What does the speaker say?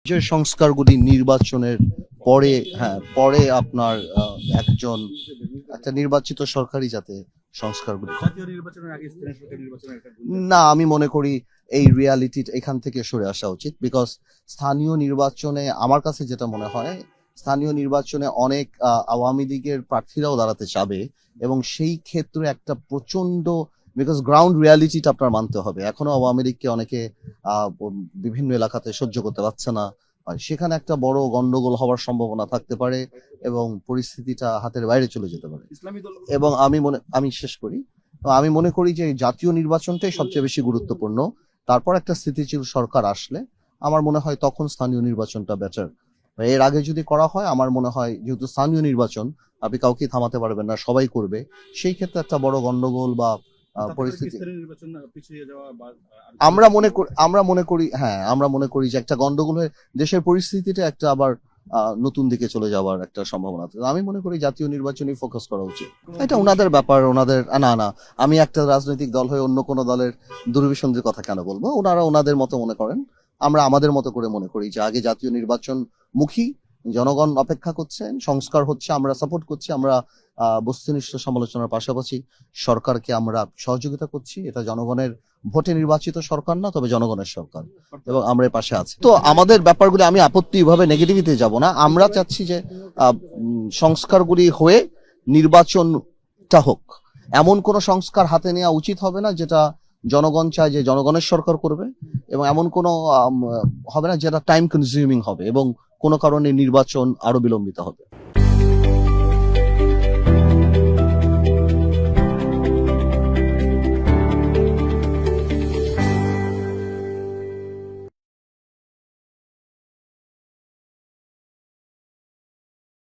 যে সংস্কারগুলি নির্বাচনের পরে, হ্যাঁ পরে আপনার একজন একটা নির্বাচিত সরকারই যাতে সংস্কারগুলি করে। জাতীয় নির্বাচনের আগে স্থানীয় সরকার নির্বাচনের একটা না, আমি মনে করি এই রিয়ালিটি এখান থেকে সরে আসা উচিত। বিকজ স্থানীয় নির্বাচনে আমার কাছে যেটা মনে হয়, স্থানীয় নির্বাচনে অনেক আওয়ামী লীগের প্রার্থীরাও দাঁড়াতে চাবে এবং সেই ক্ষেত্রে একটা প্রচন্ড, বিকজ গ্রাউন্ড রিয়ালিটিটা আপনার মানতে হবে। এখনো আওয়ামী লীগকে অনেকে বিভিন্ন এলাকাতে সহ্য করতে পারছে না, আর সেখানে একটা বড় গন্ডগোল হওয়ার সম্ভাবনা থাকতে পারে এবং পরিস্থিতিটা হাতের বাইরে চলে যেতে পারে। ইসলামী দল এবং আমি শেষ করি, তো আমি মনে করি যে জাতীয় নির্বাচনটাই সবচেয়ে বেশি গুরুত্বপূর্ণ। তারপর একটা স্থিতিশীল সরকার আসলে আমার মনে হয় তখন স্থানীয় নির্বাচনটা বেটার। এর আগে যদি করা হয়, আমার মনে হয় যেহেতু স্থানীয় নির্বাচন আপনি কাউকে থামাতে পারবেন না, সবাই করবে, সেই ক্ষেত্রে একটা বড় গন্ডগোল বা তাতে করে কি পরিস্থিতি স্থানীয় নির্বাচন পিছিয়ে যাওয়া বা আমরা মনে করি যে একটা গন্ডগোল হয়ে দেশের পরিস্থিতিটা একটা আবার নতুন দিকে চলে যাওয়ার একটা সম্ভাবনা আছে। আমি মনে করি জাতীয় নির্বাচনই ফোকাস করা উচিত। এটা ওনাদের ব্যাপার, ওনাদের না, আমি একটা রাজনৈতিক দল হয়ে অন্য কোনো দলের দুর্বিসন্ধির কথা কেন বলবো? ওনারা ওনাদের মতো মনে করেন, আমরা আমাদের মতো করে মনে করি যে আগে জাতীয় নির্বাচন মুখী, জনগণ অপেক্ষা করছেন, সংস্কার হচ্ছে, আমরা সাপোর্ট করছি, আমরা বস্তুনিষ্ঠ সমালোচনার পাশাপাশি সরকারকে আমরা সহযোগিতা করছি। এটা জনগণের ভোটে নির্বাচিত সরকার না, তবে জনগণের সরকার, এবং আমরা এর পাশে আছি। তো আমাদের ব্যাপারগুলি, আমি আপত্তিভাবে নেগেটিভিতে যাব না, আমরা চাচ্ছি যে সংস্কারগুলি হয়ে নির্বাচনটা হোক। এমন কোন সংস্কার হাতে নেওয়া উচিত হবে না যেটা জনগণ চায় যে জনগণের সরকার করবে, এবং এমন কোনো হবে না যেটা টাইম কনজিউমিং হবে এবং কোনো কারণে নির্বাচন আরো বিলম্বিত হবে।